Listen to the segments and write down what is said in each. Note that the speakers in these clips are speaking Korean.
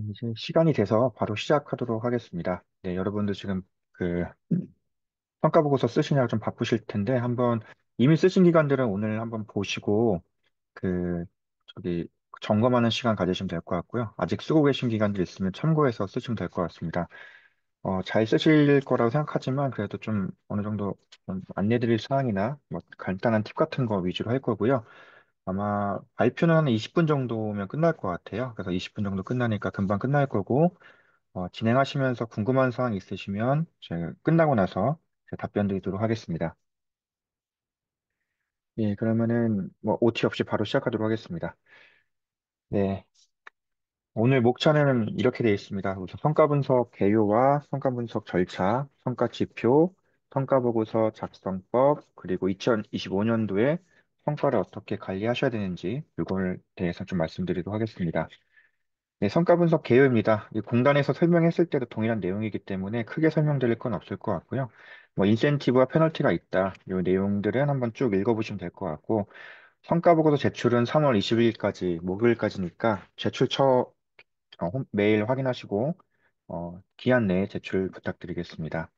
이제 시간이 돼서 바로 시작하도록 하겠습니다. 네, 여러분들 지금 그 평가 보고서 쓰시느라 좀 바쁘실 텐데 한번 이미 쓰신 기관들은 오늘 한번 보시고 그 저기 점검하는 시간 가지시면 될 것 같고요. 아직 쓰고 계신 기관들 있으면 참고해서 쓰시면 될 것 같습니다. 잘 쓰실 거라고 생각하지만 그래도 좀 어느 정도 좀 안내드릴 사항이나 뭐 간단한 팁 같은 거 위주로 할 거고요. 아마 발표는 한 20분 정도면 끝날 것 같아요. 그래서 20분 정도 끝나니까 금방 끝날 거고 진행하시면서 궁금한 사항 있으시면 제가 끝나고 나서 제가 답변 드리도록 하겠습니다. 예, 그러면은 뭐 OT 없이 바로 시작하도록 하겠습니다. 네, 오늘 목차는 이렇게 되어 있습니다. 우선 성과 분석 개요와 성과 분석 절차, 성과 지표, 성과 보고서 작성법, 그리고 2025년도에 성과를 어떻게 관리하셔야 되는지 이걸 대해서 좀 말씀드리도록 하겠습니다. 네, 성과 분석 개요입니다. 이 공단에서 설명했을 때도 동일한 내용이기 때문에 크게 설명드릴 건 없을 것 같고요. 뭐 인센티브와 페널티가 있다. 이 내용들은 한번 쭉 읽어보시면 될 것 같고 성과 보고서 제출은 3월 20일까지 목요일까지니까 메일 확인하시고 기한 내에 제출 부탁드리겠습니다.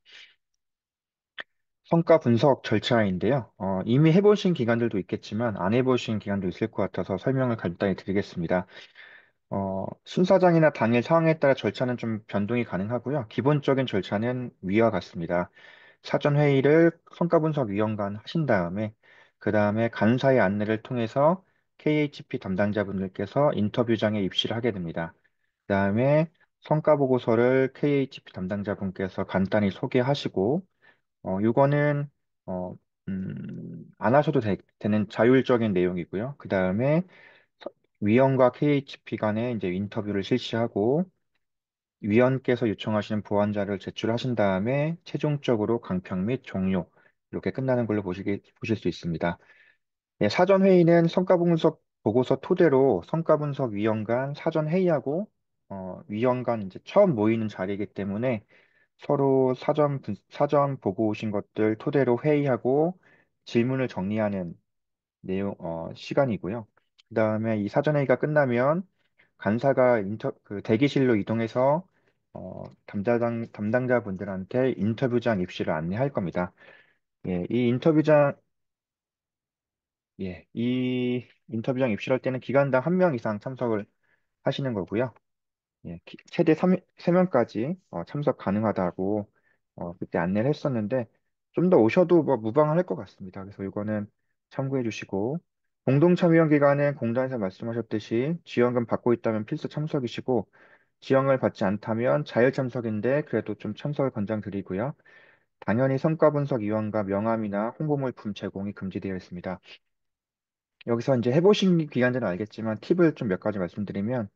성과 분석 절차인데요. 이미 해보신 기관들도 있겠지만 안 해보신 기관도 있을 것 같아서 설명을 간단히 드리겠습니다. 순사장이나 당일 상황에 따라 절차는 좀 변동이 가능하고요. 기본적인 절차는 위와 같습니다. 사전 회의를 성과분석위원관 하신 다음에 그 다음에 간사의 안내를 통해서 KHP 담당자분들께서 인터뷰장에 입실을 하게 됩니다. 그 다음에 성과보고서를 KHP 담당자분께서 간단히 소개하시고 이거는 어, 안 하셔도 되는 자율적인 내용이고요. 그 다음에 위원과 KHP 간에 이제 인터뷰를 실시하고 위원께서 요청하시는 보완자를 제출하신 다음에 최종적으로 강평 및 종료 이렇게 끝나는 걸로 보실 수 있습니다. 네, 사전 회의는 성과 분석 보고서 토대로 성과 분석 위원 간 사전 회의하고 위원 간 이제 처음 모이는 자리이기 때문에 서로 사전 보고 오신 것들 토대로 회의하고 질문을 정리하는 시간이고요. 그다음에 이 사전 회의가 끝나면 간사가 그 대기실로 이동해서 담당자분들한테 인터뷰장 입시를 안내할 겁니다. 예, 이 인터뷰장 입실할 때는 기간당 한 명 이상 참석을 하시는 거고요. 예, 최대 3명까지 참석 가능하다고 그때 안내를 했었는데 좀 더 오셔도 뭐 무방할 것 같습니다. 그래서 이거는 참고해 주시고 공동참여형 기간은 공단에서 말씀하셨듯이 지원금 받고 있다면 필수 참석이시고 지원을 받지 않다면 자율 참석인데 그래도 좀 참석을 권장드리고요. 당연히 성과분석위원과 명함이나 홍보물품 제공이 금지되어 있습니다. 여기서 이제 해보신 기관들은 알겠지만 팁을 좀 몇 가지 말씀드리면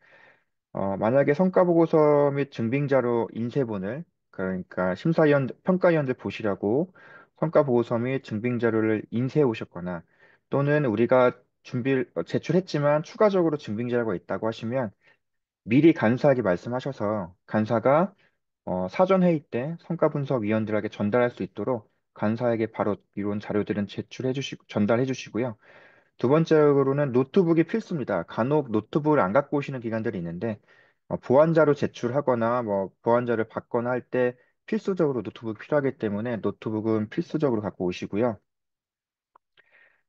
만약에 성과보고서 및 증빙자료 인쇄본을 그러니까 평가위원들 보시라고 성과보고서 및 증빙자료를 인쇄해 오셨거나 또는 우리가 제출했지만 추가적으로 증빙자료가 있다고 하시면 미리 간사에게 말씀하셔서 간사가 사전 회의 때 성과분석위원들에게 전달할 수 있도록 간사에게 바로 이런 자료들은 전달해 주시고요. 두 번째로는 노트북이 필수입니다. 간혹 노트북을 안 갖고 오시는 기관들이 있는데 보안자료 제출하거나 뭐 보안자료 받거나 할 때 필수적으로 노트북이 필요하기 때문에 노트북은 필수적으로 갖고 오시고요.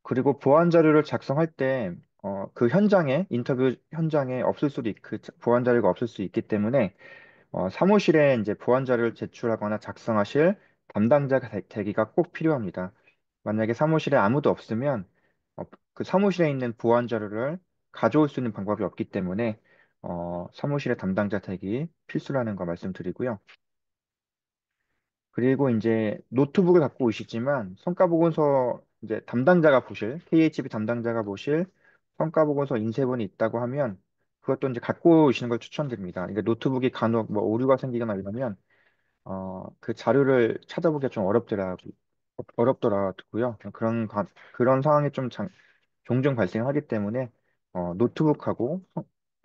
그리고 보안자료를 작성할 때 그 현장에 인터뷰 현장에 보안 자료가 없을 수 있기 때문에 사무실에 이제 보안 자료를 제출하거나 작성하실 담당자가 되기가 꼭 필요합니다. 만약에 사무실에 아무도 없으면 그 사무실에 있는 보안 자료를 가져올 수 있는 방법이 없기 때문에 사무실의 담당자 되기 필수라는 거 말씀드리고요. 그리고 이제 노트북을 갖고 오시지만 성과보고서 이제 KHB 담당자가 보실 성과보고서 인쇄본이 있다고 하면 그것도 이제 갖고 오시는 걸 추천드립니다. 그러니까 노트북이 간혹 뭐 오류가 생기거나 이러면 그 자료를 찾아보기가 좀 어렵더라고요. 그런 상황이 종종 발생하기 때문에 노트북하고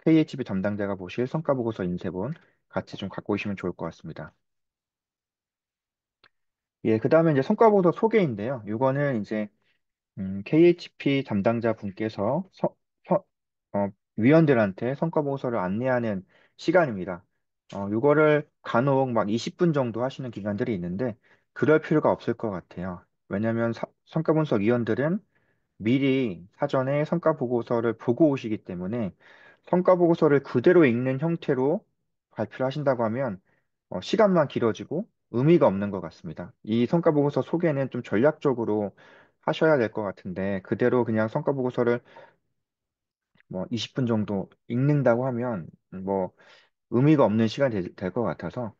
KHB 담당자가 보실 성과보고서 인쇄본 같이 좀 갖고 오시면 좋을 것 같습니다. 예, 그 다음에 이제 성과보고서 소개인데요. 이거는 이제 KHP 담당자 분께서 위원들한테 성과 보고서를 안내하는 시간입니다. 이거를 간혹 막 20분 정도 하시는 기관들이 있는데 그럴 필요가 없을 것 같아요. 왜냐하면 성과 분석 위원들은 미리 사전에 성과 보고서를 보고 오시기 때문에 성과 보고서를 그대로 읽는 형태로 발표를 하신다고 하면 시간만 길어지고 의미가 없는 것 같습니다. 이 성과 보고서 소개는 좀 전략적으로 하셔야 될 것 같은데 그대로 그냥 성과 보고서를 뭐 20분 정도 읽는다고 하면 뭐 의미가 없는 시간이 될 것 같아서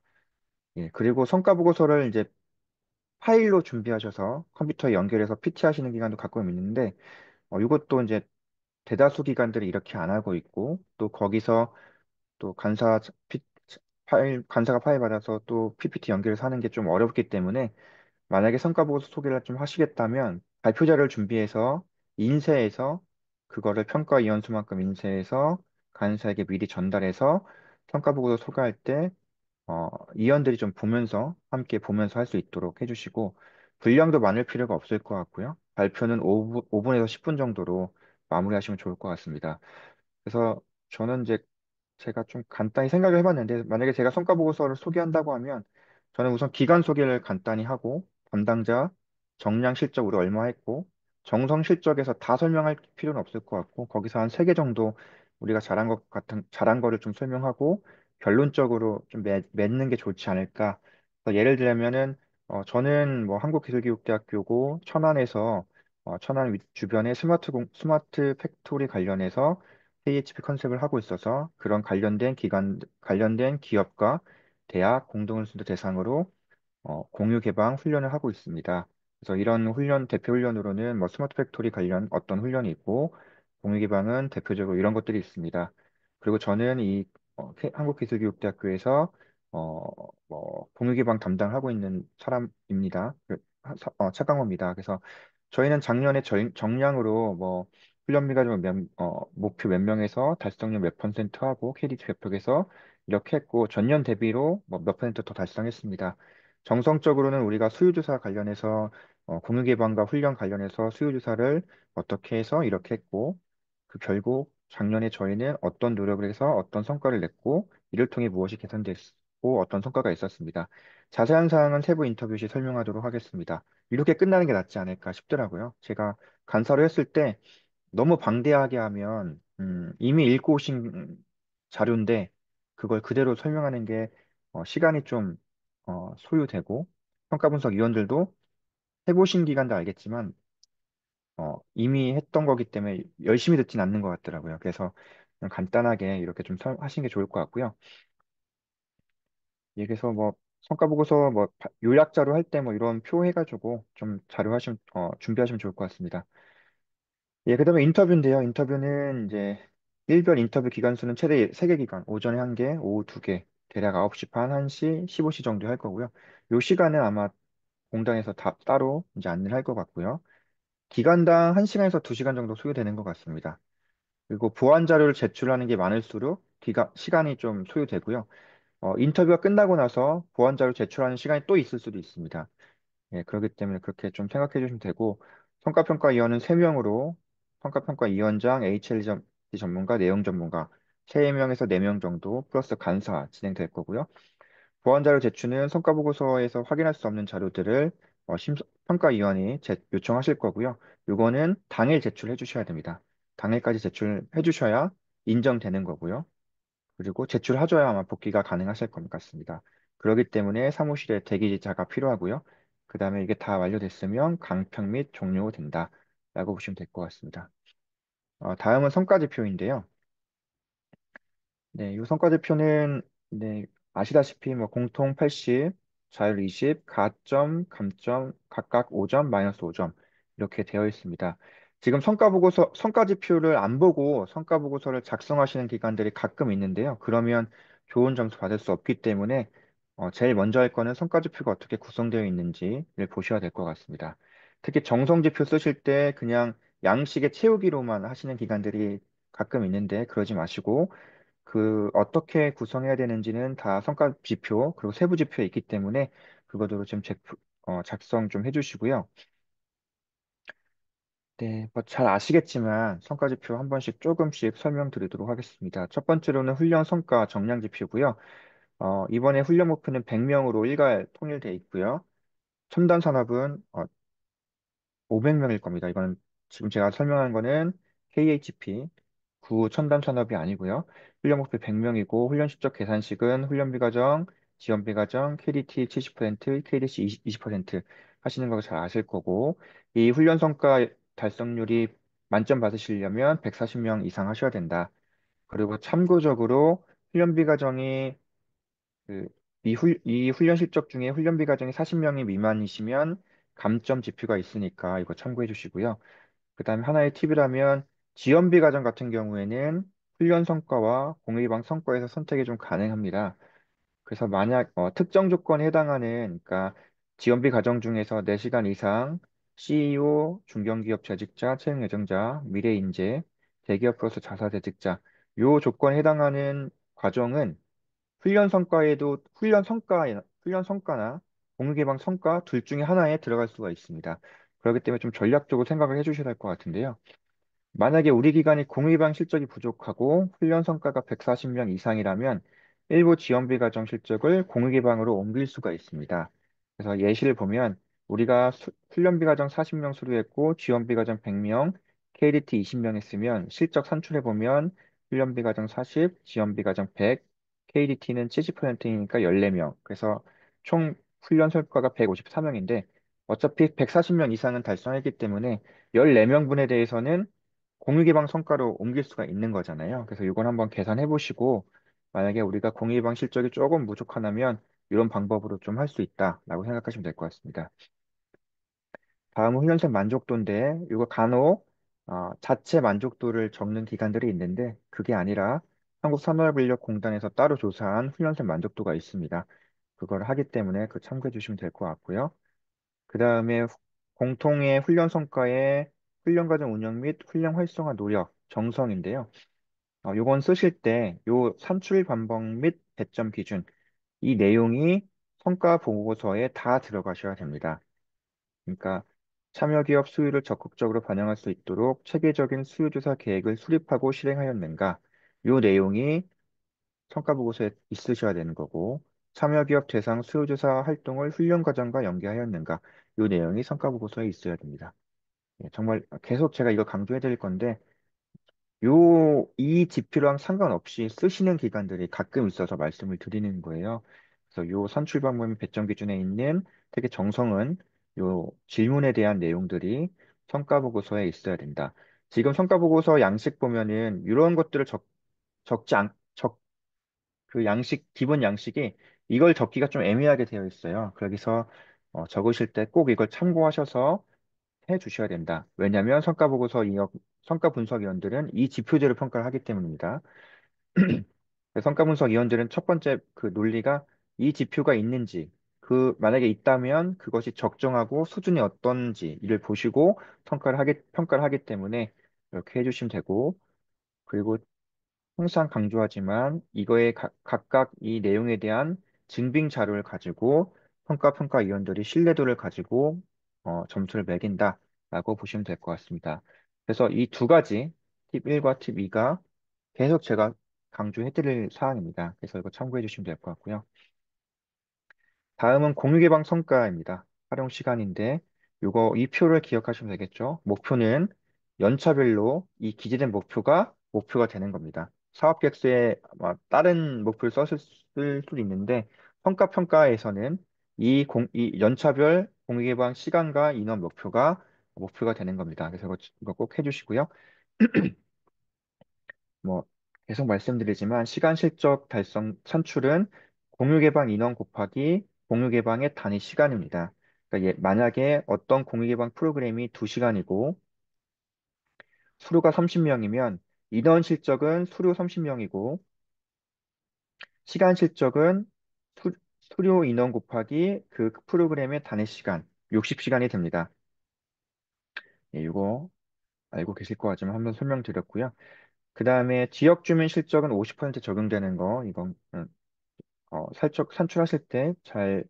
예, 그리고 성과 보고서를 이제 파일로 준비하셔서 컴퓨터에 연결해서 PT하시는 기간도 가끔 있는데 이것도 이제 대다수 기관들이 이렇게 안 하고 있고 또 거기서 또 간사가 파일 받아서 또 PPT 연결해서 하는 게 좀 어렵기 때문에 만약에 성과 보고서 소개를 좀 하시겠다면 발표 자료를 준비해서 인쇄해서 그거를 평가위원수만큼 인쇄해서 간사에게 미리 전달해서 성과 보고서 소개할 때 위원들이 좀 보면서 함께 보면서 할 수 있도록 해주시고 분량도 많을 필요가 없을 것 같고요. 발표는 5분에서 10분 정도로 마무리하시면 좋을 것 같습니다. 그래서 저는 이제 제가 좀 간단히 생각을 해봤는데, 만약에 제가 성과 보고서를 소개한다고 하면, 저는 우선 기간 소개를 간단히 하고, 담당자, 정량 실적 우리 얼마 했고, 정성 실적에서 다 설명할 필요는 없을 것 같고, 거기서 한 세 개 정도 우리가 잘한 거를 좀 설명하고, 결론적으로 좀 맺는 게 좋지 않을까. 그래서 예를 들면은, 저는 뭐 한국기술교육대학교고, 천안에서, 천안 주변에 스마트 팩토리 관련해서 AHP 컨셉을 하고 있어서 그런 관련된 기업과 대학 공동훈련도 대상으로 공유 개방 훈련을 하고 있습니다. 그래서 이런 대표 훈련으로는 뭐 스마트 팩토리 관련 어떤 훈련이 있고 공유 개방은 대표적으로 이런 것들이 있습니다. 그리고 저는 이 한국기술교육대학교에서 공유 개방 담당하고 있는 사람입니다. 차강호입니다. 그래서 저희는 작년에 정량으로 뭐 훈련비가 목표 몇 명에서 달성률 몇 퍼센트 하고 KDT 몇 표에서 이렇게 했고 전년 대비로 뭐 몇 퍼센트 더 달성했습니다. 정성적으로는 우리가 수요조사 관련해서 공유 개방과 훈련 관련해서 수요조사를 어떻게 해서 이렇게 했고 그 결국 작년에 저희는 어떤 노력을 해서 어떤 성과를 냈고 이를 통해 무엇이 개선됐고 어떤 성과가 있었습니다. 자세한 사항은 세부 인터뷰 시 설명하도록 하겠습니다. 이렇게 끝나는 게 낫지 않을까 싶더라고요. 제가 간사로 했을 때 너무 방대하게 하면 이미 읽고 오신 자료인데 그걸 그대로 설명하는 게 시간이 좀 소요되고 평가분석 위원들도 해보신 기간도 알겠지만 이미 했던 거기 때문에 열심히 듣진 않는 것 같더라고요. 그래서 그냥 간단하게 이렇게 좀 하시는 게 좋을 것 같고요. 예, 그래서 뭐 성과 보고서 뭐 요약자로 할 때 뭐 이런 표 해가지고 좀 준비하시면 좋을 것 같습니다. 예, 그다음에 인터뷰인데요. 인터뷰는 이제 일별 인터뷰 기간 수는 최대 3개 기간, 오전에 1개, 오후 2개, 대략 9시 반, 1시, 15시 정도 할 거고요. 요 시간은 아마 공단에서 다 따로 이제 안내를 할 것 같고요. 기간당 1시간에서 2시간 정도 소요되는 것 같습니다. 그리고 보완 자료를 제출하는 게 많을수록 시간이 좀 소요되고요. 인터뷰가 끝나고 나서 보완 자료 제출하는 시간이 또 있을 수도 있습니다. 예, 그렇기 때문에 그렇게 좀 생각해 주시면 되고, 성과평가위원은 3명으로 평가평가위원장, HLD 전문가, 내용 전문가 3명에서 4명 정도 플러스 간사 진행될 거고요. 보완자료 제출은 성과보고서에서 확인할 수 없는 자료들을 평가위원이 요청하실 거고요. 이거는 당일 제출해 주셔야 됩니다. 당일까지 제출해 주셔야 인정되는 거고요. 그리고 제출하셔야 아마 복귀가 가능하실 것 같습니다. 그렇기 때문에 사무실에 대기자가 필요하고요. 그 다음에 이게 다 완료됐으면 강평 및 종료된다라고 보시면 될 것 같습니다. 다음은 성과지표인데요. 네, 이 성과지표는 네, 아시다시피 뭐 공통 80, 자율 20, 가점, 감점 각각 5점, 마이너스 5점 이렇게 되어 있습니다. 지금 성과지표를 안 보고 성과보고서를 작성하시는 기관들이 가끔 있는데요. 그러면 좋은 점수 받을 수 없기 때문에 제일 먼저 할 거는 성과지표가 어떻게 구성되어 있는지를 보셔야 될 것 같습니다. 특히 정성지표 쓰실 때 그냥 양식의 채우기로만 하시는 기관들이 가끔 있는데 그러지 마시고 그 어떻게 구성해야 되는지는 다 성과 지표 그리고 세부 지표에 있기 때문에 그것으로 좀 작성 좀 해주시고요. 네, 뭐 잘 아시겠지만 성과지표 한 번씩 조금씩 설명드리도록 하겠습니다. 첫 번째로는 훈련 성과 정량지표고요. 이번에 훈련 목표는 100명으로 일괄 통일돼 있고요. 첨단 산업은 500명일 겁니다. 이거는 지금 제가 설명한 거는 KHP, 구 첨단 산업이 아니고요. 훈련 목표 100명이고 훈련 실적 계산식은 훈련비 과정, 지원비 과정, KDT 70%, KDC 20% 하시는 거 잘 아실 거고 이 훈련 성과 달성률이 만점 받으시려면 140명 이상 하셔야 된다. 그리고 참고적으로 훈련비 과정이 그, 이 훈련 실적 중에 훈련비 과정이 40명이 미만이시면 감점 지표가 있으니까 이거 참고해 주시고요. 그다음에 하나의 팁이라면 지원비 과정 같은 경우에는 훈련 성과와 공의방 성과에서 선택이 좀 가능합니다. 그래서 만약 특정 조건에 해당하는 그러니까 지원비 과정 중에서 4시간 이상 CEO, 중견기업 재직자, 채용 예정자, 미래인재, 대기업 플러스 자사 재직자 요 조건에 해당하는 과정은 훈련 성과나 공유 개방 성과 둘 중에 하나에 들어갈 수가 있습니다. 그렇기 때문에 좀 전략적으로 생각을 해주셔야 할 것 같은데요. 만약에 우리 기관이 공유방 실적이 부족하고 훈련 성과가 140명 이상이라면 일부 지원비 과정 실적을 공유기방으로 옮길 수가 있습니다. 그래서 예시를 보면 우리가 훈련비 과정 40명 수료했고 지원비 과정 100명, KDT 20명 했으면 실적 산출해 보면 훈련비 과정 40, 지원비 과정 100, KDT는 70%니까 14명. 그래서 총 훈련 성과가 154명인데 어차피 140명 이상은 달성했기 때문에 14명분에 대해서는 공유기방 성과로 옮길 수가 있는 거잖아요. 그래서 이건 한번 계산해 보시고 만약에 우리가 공유기방 실적이 조금 부족하다면 이런 방법으로 좀 할 수 있다라고 생각하시면 될 것 같습니다. 다음은 훈련생 만족도인데 이거 간혹 자체 만족도를 적는 기관들이 있는데 그게 아니라 한국산업인력공단에서 따로 조사한 훈련생 만족도가 있습니다. 그걸 하기 때문에 그 참고해 주시면 될 것 같고요. 그 다음에 공통의 훈련 성과의 훈련 과정 운영 및 훈련 활성화 노력, 정성인데요. 요건 쓰실 때 요 산출 반복 및 배점 기준 이 내용이 성과 보고서에 다 들어가셔야 됩니다. 그러니까 참여 기업 수요를 적극적으로 반영할 수 있도록 체계적인 수요조사 계획을 수립하고 실행하였는가? 요 내용이 성과 보고서에 있으셔야 되는 거고 참여 기업 대상 수요조사 활동을 훈련 과정과 연계하였는가? 요 내용이 성과 보고서에 있어야 됩니다. 예, 정말 계속 제가 이거 강조해 드릴 건데 이 지표랑 상관없이 쓰시는 기관들이 가끔 있어서 말씀을 드리는 거예요. 그래서 요 선출 방법 배점 기준에 있는 되게 정성은 요 질문에 대한 내용들이 성과 보고서에 있어야 된다. 지금 성과 보고서 양식 보면은 이런 것들을 적지 않, 그 양식, 기본 양식이 이걸 적기가 좀 애매하게 되어 있어요. 그래서 적으실 때 꼭 이걸 참고하셔서 해 주셔야 된다. 왜냐하면 성과 분석위원들은 이 지표제로 평가를 하기 때문입니다. 성과 분석위원들은 첫 번째 그 논리가 이 지표가 있는지, 만약에 있다면 그것이 적정하고 수준이 어떤지 이를 보시고 평가를 하기 때문에 이렇게 해주시면 되고, 그리고 항상 강조하지만 이거에 각각 이 내용에 대한 증빙 자료를 가지고 평가위원들이 신뢰도를 가지고 점수를 매긴다라고 보시면 될 것 같습니다. 그래서 이 두 가지 팁 1과 팁 2가 계속 제가 강조해드릴 사항입니다. 그래서 이거 참고해 주시면 될 것 같고요. 다음은 공유 개방 성과입니다. 활용 시간인데 이 표를 기억하시면 되겠죠. 목표는 연차별로 이 기재된 목표가 되는 겁니다. 사업 계획서에 아마 다른 목표를 쓸 수도 있는데 성과 평가에서는 이 연차별 공유 개방 시간과 인원 목표가 되는 겁니다. 그래서 이거 꼭 해주시고요. 뭐 계속 말씀드리지만 시간 실적 달성 산출은 공유 개방 인원 곱하기 공유 개방의 단위 시간입니다. 그러니까 만약에 어떤 공유 개방 프로그램이 2시간이고 수료가 30명이면 인원 실적은 수료 30명이고 시간 실적은 수, 수료 인원 곱하기 그 프로그램의 단위 시간 60시간이 됩니다. 예, 이거 알고 계실 것 같지만 한번 설명드렸고요. 그 다음에 지역 주민 실적은 50% 적용되는 거 이건 살짝 산출하실 때 잘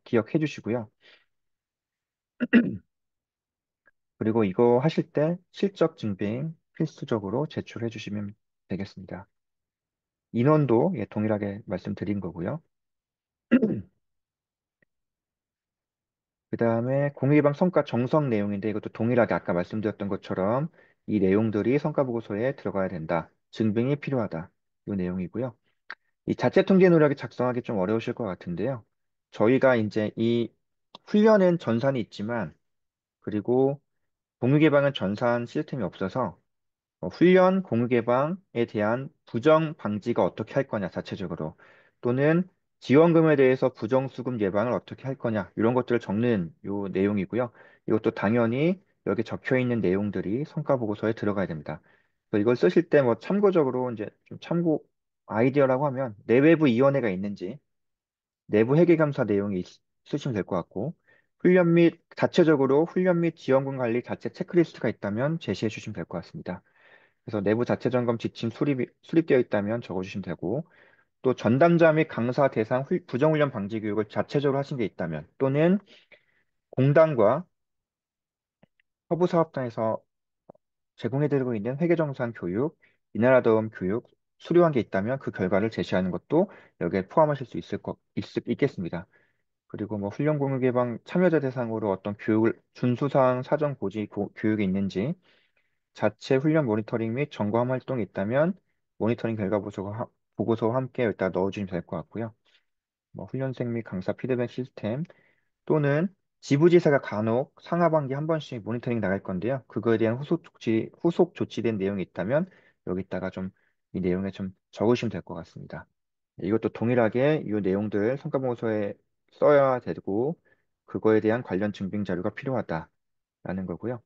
기억해 주시고요. 그리고 이거 하실 때 실적 증빙 필수적으로 제출해 주시면 되겠습니다. 인원도 예, 동일하게 말씀드린 거고요. 그 다음에 공유예방 성과 정성 내용인데 이것도 동일하게 아까 말씀드렸던 것처럼 이 내용들이 성과 보고서에 들어가야 된다. 증빙이 필요하다. 이 내용이고요. 이 자체 통계 노력이 작성하기 좀 어려우실 것 같은데요. 저희가 이제 이 훈련은 전산이 있지만 그리고 공유예방은 전산 시스템이 없어서 훈련 공유 개방에 대한 부정 방지가 어떻게 할 거냐, 자체적으로. 또는 지원금에 대해서 부정수급 예방을 어떻게 할 거냐, 이런 것들을 적는 요 내용이고요. 이것도 당연히 여기 적혀 있는 내용들이 성과 보고서에 들어가야 됩니다. 그래서 이걸 쓰실 때 뭐 참고적으로 이제 좀 참고 아이디어라고 하면 내외부 위원회가 있는지, 내부 회계감사 내용이 쓰시면 될 것 같고, 훈련 및 자체적으로 훈련 및 지원금 관리 자체 체크리스트가 있다면 제시해 주시면 될 것 같습니다. 그래서 내부 자체 점검 지침 수립되어 있다면 적어주시면 되고, 또 전담자 및 강사 대상 부정훈련 방지 교육을 자체적으로 하신 게 있다면, 또는 공단과 허브사업단에서 제공해드리고 있는 회계정산 교육, 인하라더움 교육, 수료한 게 있다면 그 결과를 제시하는 것도 여기에 포함하실 수 있겠습니다. 그리고 뭐 훈련 공유 개방 참여자 대상으로 어떤 교육을 준수사항 사전 고지 교육이 있는지, 자체 훈련 모니터링 및 점검 활동이 있다면 모니터링 결과 보고서와 함께 여기다 넣어주시면 될 것 같고요. 뭐 훈련생 및 강사 피드백 시스템 또는 지부지사가 간혹 상하반기 한 번씩 모니터링 나갈 건데요. 그거에 대한 후속 조치된 내용이 있다면 여기다가 좀 이 내용에 좀 적으시면 될 것 같습니다. 이것도 동일하게 이 내용들 성과보고서에 써야 되고 그거에 대한 관련 증빙 자료가 필요하다라는 거고요.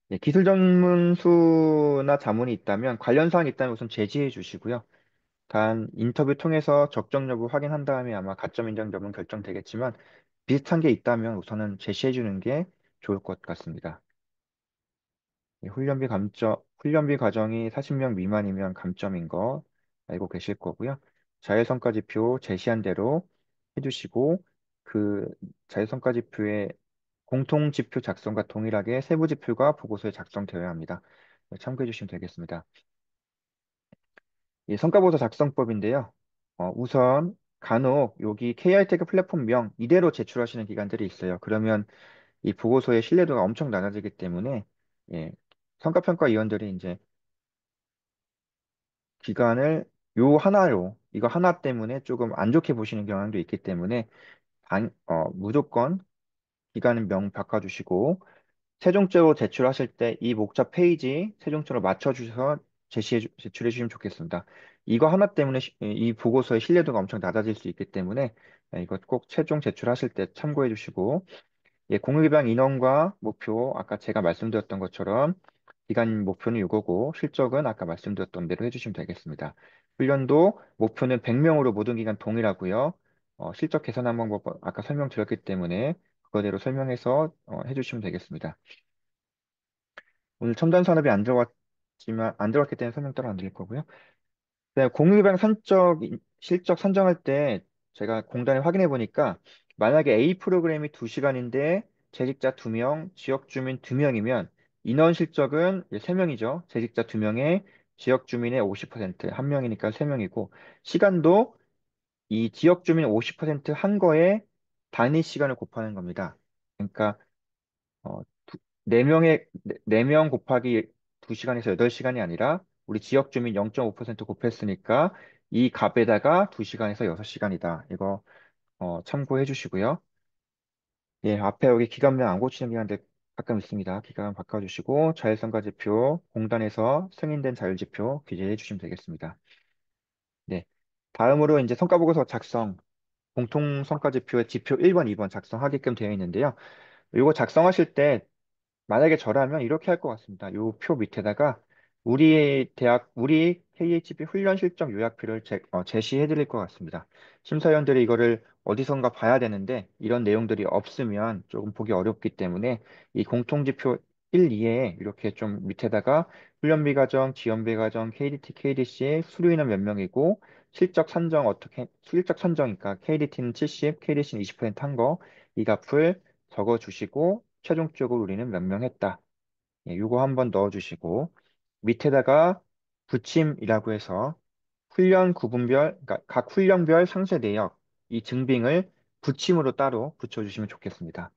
네, 기술 전문수나 자문이 있다면 관련 사항이 있다면 우선 제시해 주시고요. 단 인터뷰 통해서 적정 여부 확인한 다음에 아마 가점 인정 여부는 결정되겠지만 비슷한 게 있다면 우선은 제시해 주는 게 좋을 것 같습니다. 예, 훈련비 과정이 40명 미만이면 감점인 거 알고 계실 거고요. 자율성과지표 제시한 대로 해주시고 그 자율성과지표의 공통지표 작성과 동일하게 세부지표가 보고서에 작성되어야 합니다. 참고해 주시면 되겠습니다. 이 성과보고서 작성법인데요. 우선 간혹 여기 KR테크 플랫폼명 이대로 제출하시는 기관들이 있어요. 그러면 이 보고서의 신뢰도가 엄청 낮아지기 때문에 예, 성과평가위원들이 이제 기간을 요 하나로 이거 하나 때문에 조금 안 좋게 보시는 경향도 있기 때문에 무조건 기간은 명 바꿔주시고 최종적으로 제출하실 때 이 목차 페이지 최종적으로 맞춰주셔서 제출해 주시면 좋겠습니다. 이거 하나 때문에 이 보고서의 신뢰도가 엄청 낮아질 수 있기 때문에 이거 꼭 최종 제출하실 때 참고해 주시고 예, 공유기반 인원과 목표 아까 제가 말씀드렸던 것처럼 기간 목표는 이거고 실적은 아까 말씀드렸던 대로 해주시면 되겠습니다. 훈련도 목표는 100명으로 모든 기간 동일하고요. 실적 계산한 방법 아까 설명드렸기 때문에 그거대로 설명해서 해주시면 되겠습니다. 오늘 첨단 산업이 안 들어갔기 때문에 설명 따로 안 드릴 거고요. 네, 공유기반 실적 산정할 때 제가 공단에 확인해 보니까 만약에 A 프로그램이 2시간인데 재직자 2명, 지역 주민 2명이면 인원 실적은 3명이죠. 재직자 2명에 지역 주민의 50%, 1명이니까 3명이고 시간도 이 지역 주민 50%한 거에 단위 시간을 곱하는 겁니다. 그러니까 어, 네명 곱하기 2시간에서 8시간이 아니라 우리 지역 주민 0.5% 곱했으니까 이 값에다가 2시간에서 6시간이다. 이거 참고해 주시고요. 예, 앞에 여기 기간명 안 고치는 기간들 가끔 있습니다. 기간 바꿔주시고 자율성과지표 공단에서 승인된 자율지표 기재해 주시면 되겠습니다. 네. 다음으로 이제 성과보고서 작성, 공통성과지표의 지표 1번, 2번 작성하게끔 되어 있는데요. 이거 작성하실 때 만약에 저라면 이렇게 할 것 같습니다. 요 표 밑에다가 우리 KHB 훈련 실적 요약표를 제시해 드릴 것 같습니다. 심사위원들이 이거를 어디선가 봐야 되는데 이런 내용들이 없으면 조금 보기 어렵기 때문에 이 공통지표 1, 2에 이렇게 좀 밑에다가 훈련비 과정, 지원비 과정, KDT, KDC 수료 인원 몇 명이고 실적 산정이니까 KDT는 70, KDC는 20%한 거 이 값을 적어 주시고 최종적으로 우리는 몇 명 했다. 예, 요거 한번 넣어주시고 밑에다가 부침이라고 해서 훈련 구분별, 그러니까 각 훈련별 상세 내역 이 증빙을 부침으로 따로 붙여주시면 좋겠습니다.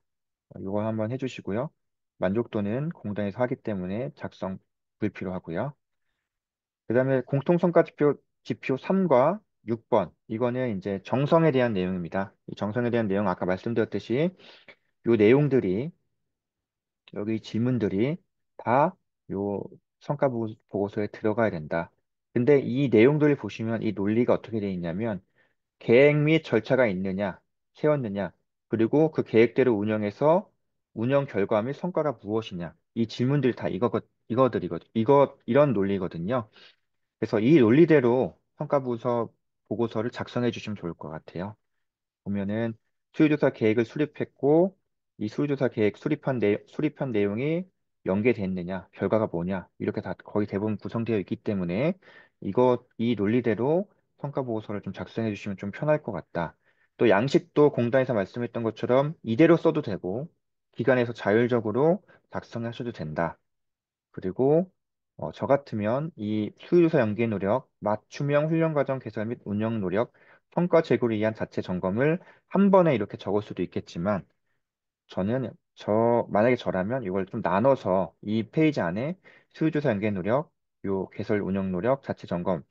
요거 한번 해주시고요. 만족도는 공단에서 하기 때문에 작성 불필요하고요. 그다음에 지표 3과 6번 이거는 이제 정성에 대한 내용입니다. 이 정성에 대한 내용 아까 말씀드렸듯이 요 내용들이 여기 질문들이 다 요 보고서에 들어가야 된다. 근데 이 내용들을 보시면 이 논리가 어떻게 되어 있냐면 계획 및 절차가 있느냐, 세웠느냐, 그리고 그 계획대로 운영해서 운영 결과 및 성과가 무엇이냐. 이 질문들이 다 이런 논리거든요. 그래서 이 논리대로 보고서를 작성해 주시면 좋을 것 같아요. 보면은 수요조사 계획을 수립했고 이 수요조사 계획 수립한 내용이 연계됐느냐, 결과가 뭐냐 이렇게 다 거의 대부분 구성되어 있기 때문에 이 논리대로 성과 보고서를 좀 작성해 주시면 좀 편할 것 같다. 또 양식도 공단에서 말씀했던 것처럼 이대로 써도 되고 기관에서 자율적으로 작성하셔도 된다. 그리고 저 같으면 이 수요조사 연계 노력, 맞춤형 훈련과정 개설 및 운영 노력, 성과 제고를 위한 자체 점검을 한 번에 이렇게 적을 수도 있겠지만 만약에 저라면 이걸 좀 나눠서 이 페이지 안에 수요조사 연계 노력, 요 개설 운영 노력, 자체 점검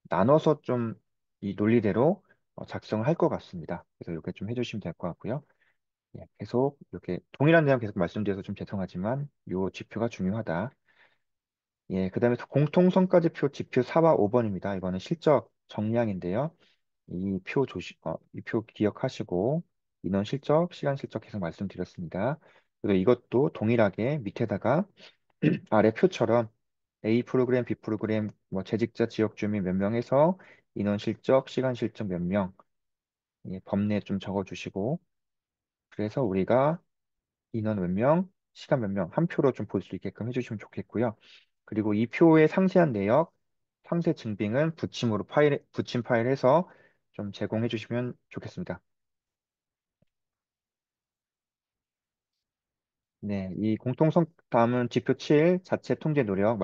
나눠서 좀 이 논리대로 작성을 할 것 같습니다. 그래서 이렇게 좀 해주시면 될 것 같고요. 예, 계속 이렇게 동일한 내용 계속 말씀드려서 좀 죄송하지만 요 지표가 중요하다. 예, 그다음에 공통성과지표 지표 4와 5번입니다. 이거는 실적 정량인데요. 이 표 기억하시고 인원 실적, 시간 실적 계속 말씀드렸습니다. 그리고 이것도 동일하게 밑에다가 아래 표처럼 A 프로그램, B 프로그램, 뭐 재직자, 지역 주민 몇 명 해서 인원 실적, 시간 실적 몇 명, 예, 범례 좀 적어주시고 그래서 우리가 인원 몇 명, 시간 몇 명, 한 표로 좀 볼 수 있게끔 해주시면 좋겠고요. 그리고 이 표의 상세한 내역, 상세 증빙은 붙임 파일에서 좀 제공해 주시면 좋겠습니다. 네, 다음은 지표 7, 자체 통제 노력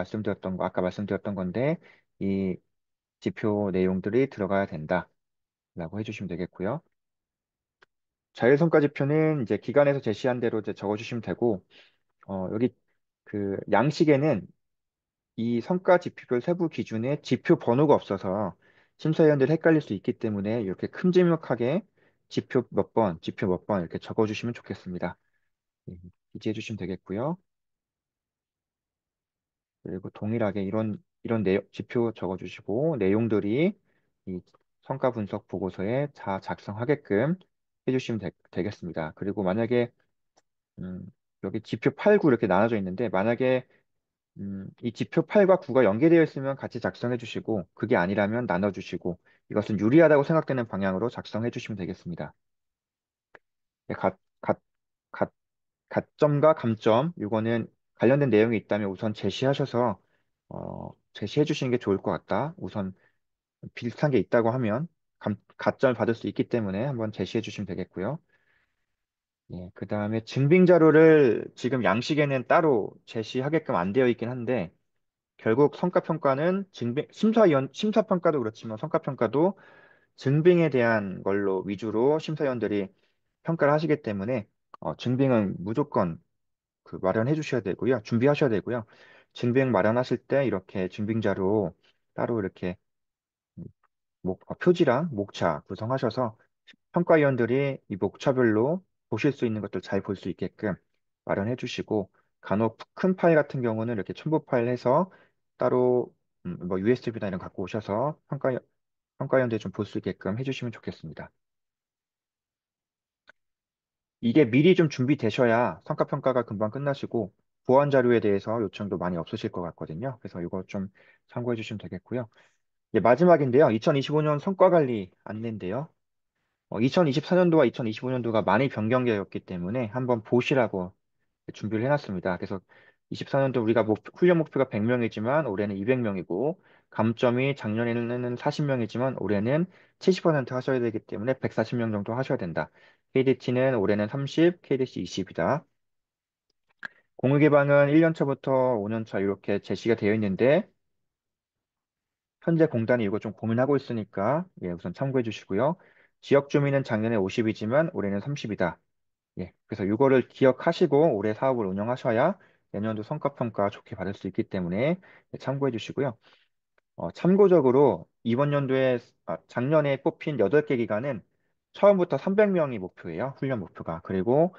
아까 말씀드렸던 건데, 이 지표 내용들이 들어가야 된다라고 해주시면 되겠고요. 자율성과 지표는 이제 기관에서 제시한 대로 이제 적어주시면 되고, 여기 그 양식에는 이 성과 지표별 세부 기준에 지표 번호가 없어서 심사위원들이 헷갈릴 수 있기 때문에 이렇게 큼지막하게 지표 몇 번 이렇게 적어주시면 좋겠습니다. 예, 기재해 주시면 되겠고요. 그리고 동일하게 이런 지표 적어주시고 내용들이 이 성과 분석 보고서에 다 작성하게끔 해주시면 되겠습니다. 그리고 만약에 음, 여기 지표 8, 9 이렇게 나눠져 있는데 만약에 이 지표 8과 9가 연계되어 있으면 같이 작성해 주시고 그게 아니라면 나눠 주시고 이것은 유리하다고 생각되는 방향으로 작성해 주시면 되겠습니다. 네, 가, 가점과 감점 이거는 관련된 내용이 있다면 우선 제시해 주시는 게 좋을 것 같다. 우선 비슷한 게 있다고 하면 가점을 받을 수 있기 때문에 한번 제시해 주시면 되겠고요. 예, 그 다음에 증빙 자료를 지금 양식에는 따로 제시하게끔 안 되어 있긴 한데 결국 성과평가는 심사평가도 그렇지만 성과평가도 증빙에 대한 걸로 위주로 심사위원들이 평가를 하시기 때문에 증빙은 무조건 마련해 주셔야 되고요. 준비하셔야 되고요. 증빙 마련하실 때 이렇게 증빙자로 따로 이렇게 표지랑 목차 구성하셔서 평가위원들이 이 목차별로 보실 수 있는 것들 잘 볼 수 있게끔 마련해 주시고 간혹 큰 파일 같은 경우는 이렇게 첨부 파일 해서 따로 뭐 USB나 이런 거 갖고 오셔서 평가위원들이 좀 볼 수 있게끔 해주시면 좋겠습니다. 이게 미리 좀 준비되셔야 성과평가가 금방 끝나시고 보완 자료에 대해서 요청도 많이 없으실 것 같거든요. 그래서 이거 좀 참고해 주시면 되겠고요. 이제 마지막인데요. 2025년 성과관리 안내인데요. 2024년도와 2025년도가 많이 변경되었기 때문에 한번 보시라고 준비를 해놨습니다. 그래서 24년도 우리가 훈련 목표가 100명이지만 올해는 200명이고 감점이 작년에는 40명이지만 올해는 70% 하셔야 되기 때문에 140명 정도 하셔야 된다. KDT는 올해는 30, KDC 20이다. 공유개방은 1년차부터 5년차 이렇게 제시가 되어 있는데 현재 공단이 이거 좀 고민하고 있으니까 예, 우선 참고해 주시고요. 지역 주민은 작년에 50이지만 올해는 30이다. 예, 그래서 이거를 기억하시고 올해 사업을 운영하셔야 내년도 성과평가 좋게 받을 수 있기 때문에 예, 참고해 주시고요. 참고적으로 이번 연도에 작년에 뽑힌 8개 기관은 처음부터 300명이 목표예요. 훈련 목표가. 그리고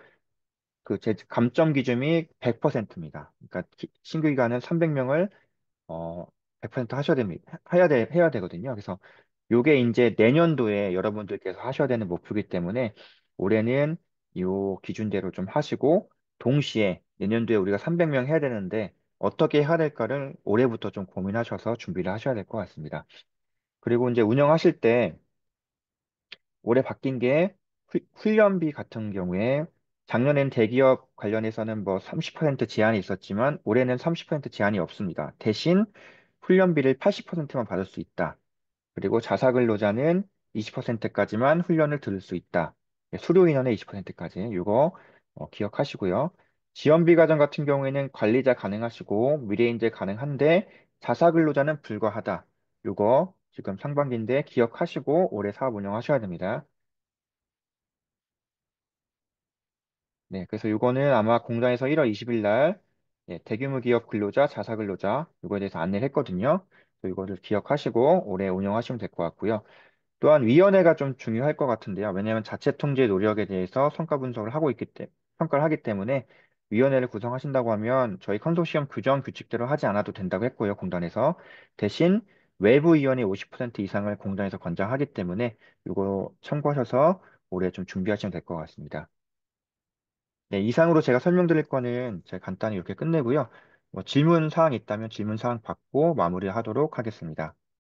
그 감점 기준이 100%입니다. 그러니까 신규 기관은 300명을 100% 하셔야 됩니다. 해야 되거든요. 그래서 요게 이제 내년도에 여러분들께서 하셔야 되는 목표이기 때문에 올해는 요 기준대로 좀 하시고 동시에 내년도에 우리가 300명 해야 되는데 어떻게 해야 될까를 올해부터 좀 고민하셔서 준비를 하셔야 될 것 같습니다. 그리고 이제 운영하실 때 올해 바뀐 게 훈련비 같은 경우에 작년엔 대기업 관련해서는 뭐 30% 제한이 있었지만 올해는 30% 제한이 없습니다. 대신 훈련비를 80%만 받을 수 있다. 그리고 자사근로자는 20%까지만 훈련을 들을 수 있다. 예, 수료 인원의 20%까지. 이거 기억하시고요. 지원비 과정 같은 경우에는 관리자 가능하시고 미래인재 가능한데 자사근로자는 불가하다. 이거 지금 상반기인데 기억하시고 올해 사업 운영하셔야 됩니다. 네, 그래서 이거는 아마 공단에서 1월 20일 날 예, 대규모 기업 근로자, 자사근로자 이거에 대해서 안내를 했거든요. 그래서 이거를 기억하시고 올해 운영하시면 될 것 같고요. 또한 위원회가 좀 중요할 것 같은데요. 왜냐하면 자체 통제 노력에 대해서 성과 분석을 하고 평가를 하기 때문에 위원회를 구성하신다고 하면 저희 컨소시엄 규정 규칙대로 하지 않아도 된다고 했고요. 공단에서 대신 외부 위원회 50% 이상을 공단에서 권장하기 때문에 이거 참고하셔서 올해 좀 준비하시면 될 것 같습니다. 네, 이상으로 제가 설명드릴 거는 제가 간단히 이렇게 끝내고요. 뭐 질문 사항 있다면 질문 사항 받고 마무리하도록 하겠습니다.